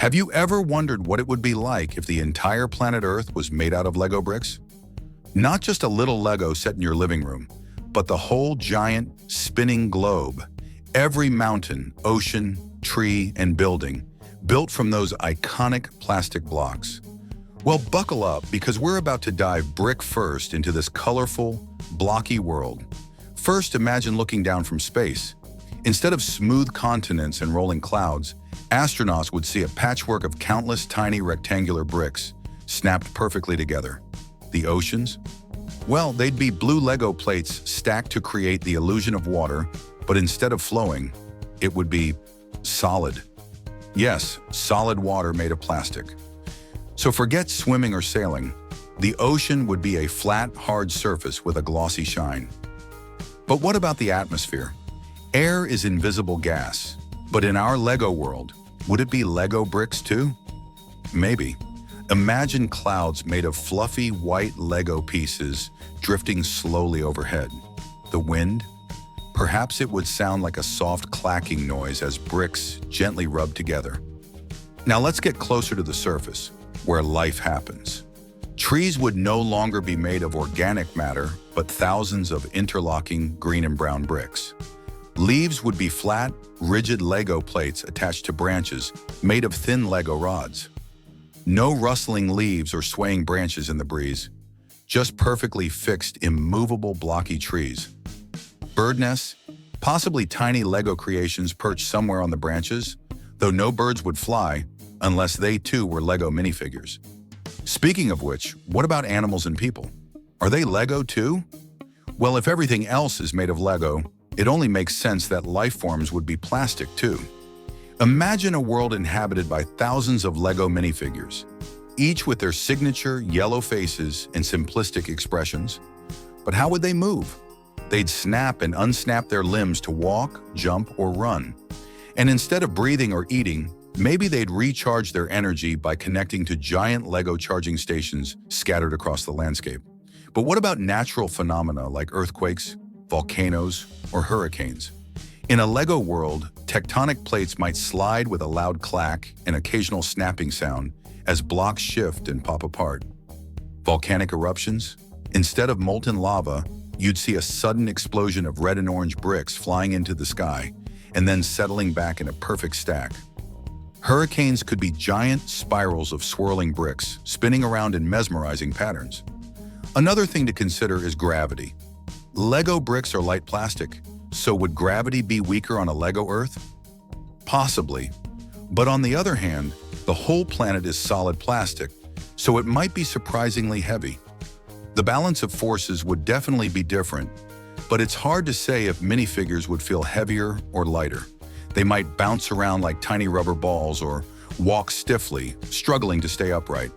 Have you ever wondered what it would be like if the entire planet Earth was made out of Lego bricks? Not just a little Lego set in your living room, but the whole giant, spinning globe. Every mountain, ocean, tree, and building built from those iconic plastic blocks. Well, buckle up because we're about to dive brick first into this colorful, blocky world. First, imagine looking down from space. Instead of smooth continents and rolling clouds, astronauts would see a patchwork of countless tiny rectangular bricks snapped perfectly together. The oceans? Well, they'd be blue Lego plates stacked to create the illusion of water, but instead of flowing, it would be solid. Yes, solid water made of plastic. So forget swimming or sailing. The ocean would be a flat, hard surface with a glossy shine. But what about the atmosphere? Air is invisible gas, but in our Lego world, would it be Lego bricks too? Maybe. Imagine clouds made of fluffy white Lego pieces drifting slowly overhead. The wind? Perhaps it would sound like a soft clacking noise as bricks gently rub together. Now let's get closer to the surface, where life happens. Trees would no longer be made of organic matter, but thousands of interlocking green and brown bricks. Leaves would be flat, rigid Lego plates attached to branches made of thin Lego rods. No rustling leaves or swaying branches in the breeze, just perfectly fixed, immovable, blocky trees. Bird nests, possibly tiny Lego creations perched somewhere on the branches, though no birds would fly unless they too were Lego minifigures. Speaking of which, what about animals and people? Are they Lego too? Well, if everything else is made of Lego, it only makes sense that life forms would be plastic too. Imagine a world inhabited by thousands of Lego minifigures, each with their signature yellow faces and simplistic expressions. But how would they move? They'd snap and unsnap their limbs to walk, jump, or run. And instead of breathing or eating, maybe they'd recharge their energy by connecting to giant Lego charging stations scattered across the landscape. But what about natural phenomena like earthquakes, volcanoes, or hurricanes? In a Lego world, tectonic plates might slide with a loud clack and occasional snapping sound as blocks shift and pop apart. Volcanic eruptions? Instead of molten lava, you'd see a sudden explosion of red and orange bricks flying into the sky and then settling back in a perfect stack. Hurricanes could be giant spirals of swirling bricks, spinning around in mesmerizing patterns. Another thing to consider is gravity. Lego bricks are light plastic, so would gravity be weaker on a Lego Earth? Possibly. But on the other hand, the whole planet is solid plastic, so it might be surprisingly heavy. The balance of forces would definitely be different, but it's hard to say if minifigures would feel heavier or lighter. They might bounce around like tiny rubber balls or walk stiffly, struggling to stay upright.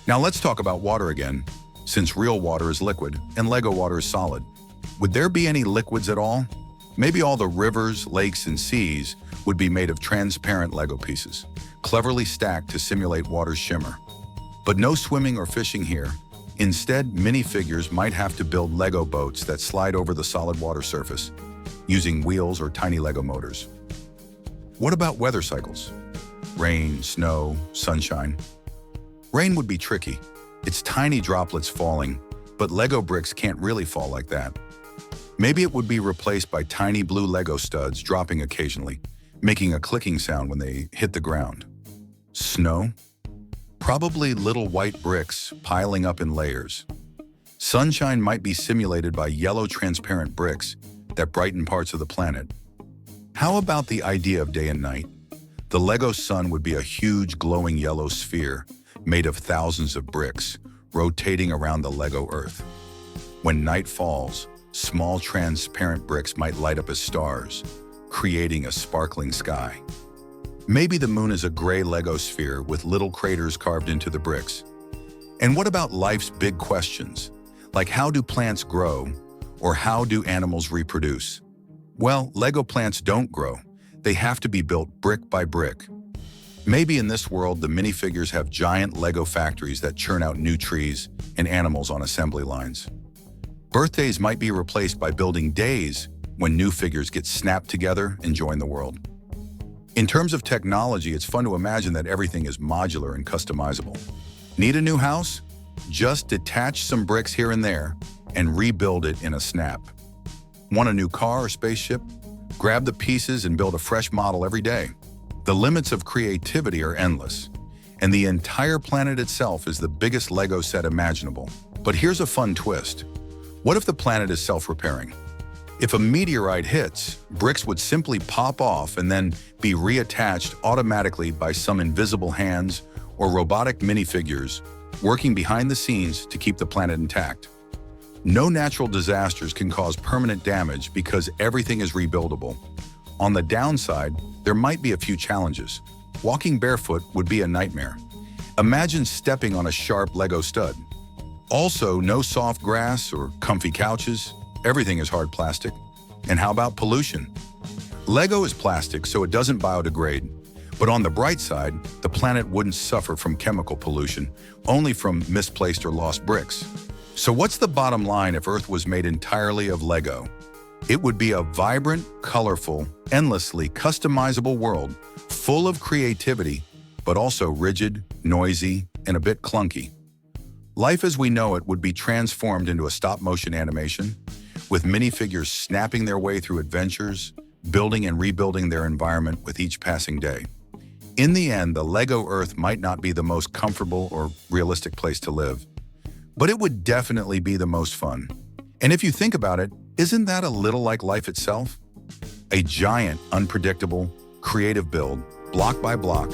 Now let's talk about water again, since real water is liquid and Lego water is solid. Would there be any liquids at all? Maybe all the rivers, lakes, and seas would be made of transparent Lego pieces, cleverly stacked to simulate water's shimmer. But no swimming or fishing here. Instead, minifigures might have to build Lego boats that slide over the solid water surface, using wheels or tiny Lego motors. What about weather cycles? Rain, snow, sunshine. Rain would be tricky. It's tiny droplets falling, but Lego bricks can't really fall like that. Maybe it would be replaced by tiny blue Lego studs dropping occasionally, making a clicking sound when they hit the ground. Snow? Probably little white bricks piling up in layers. Sunshine might be simulated by yellow transparent bricks that brighten parts of the planet. How about the idea of day and night? The Lego sun would be a huge glowing yellow sphere made of thousands of bricks rotating around the Lego Earth. When night falls, small transparent bricks might light up as stars, creating a sparkling sky. Maybe the moon is a gray Lego sphere with little craters carved into the bricks. And what about life's big questions, like how do plants grow or how do animals reproduce? Well, Lego plants don't grow. They have to be built brick by brick. Maybe in this world, the minifigures have giant Lego factories that churn out new trees and animals on assembly lines. Birthdays might be replaced by building days when new figures get snapped together and join the world. In terms of technology, it's fun to imagine that everything is modular and customizable. Need a new house? Just detach some bricks here and there and rebuild it in a snap. Want a new car or spaceship? Grab the pieces and build a fresh model every day. The limits of creativity are endless, and the entire planet itself is the biggest Lego set imaginable. But here's a fun twist. What if the planet is self-repairing? If a meteorite hits, bricks would simply pop off and then be reattached automatically by some invisible hands or robotic minifigures working behind the scenes to keep the planet intact. No natural disasters can cause permanent damage because everything is rebuildable. On the downside, there might be a few challenges. Walking barefoot would be a nightmare. Imagine stepping on a sharp Lego stud. Also, no soft grass or comfy couches. Everything is hard plastic. And how about pollution? Lego is plastic, so it doesn't biodegrade. But on the bright side, the planet wouldn't suffer from chemical pollution, only from misplaced or lost bricks. So what's the bottom line if Earth was made entirely of Lego? It would be a vibrant, colorful, endlessly customizable world, full of creativity, but also rigid, noisy, and a bit clunky. Life as we know it would be transformed into a stop-motion animation, with minifigures snapping their way through adventures, building and rebuilding their environment with each passing day. In the end, the Lego Earth might not be the most comfortable or realistic place to live, but it would definitely be the most fun. And if you think about it, isn't that a little like life itself? A giant, unpredictable, creative build, block by block,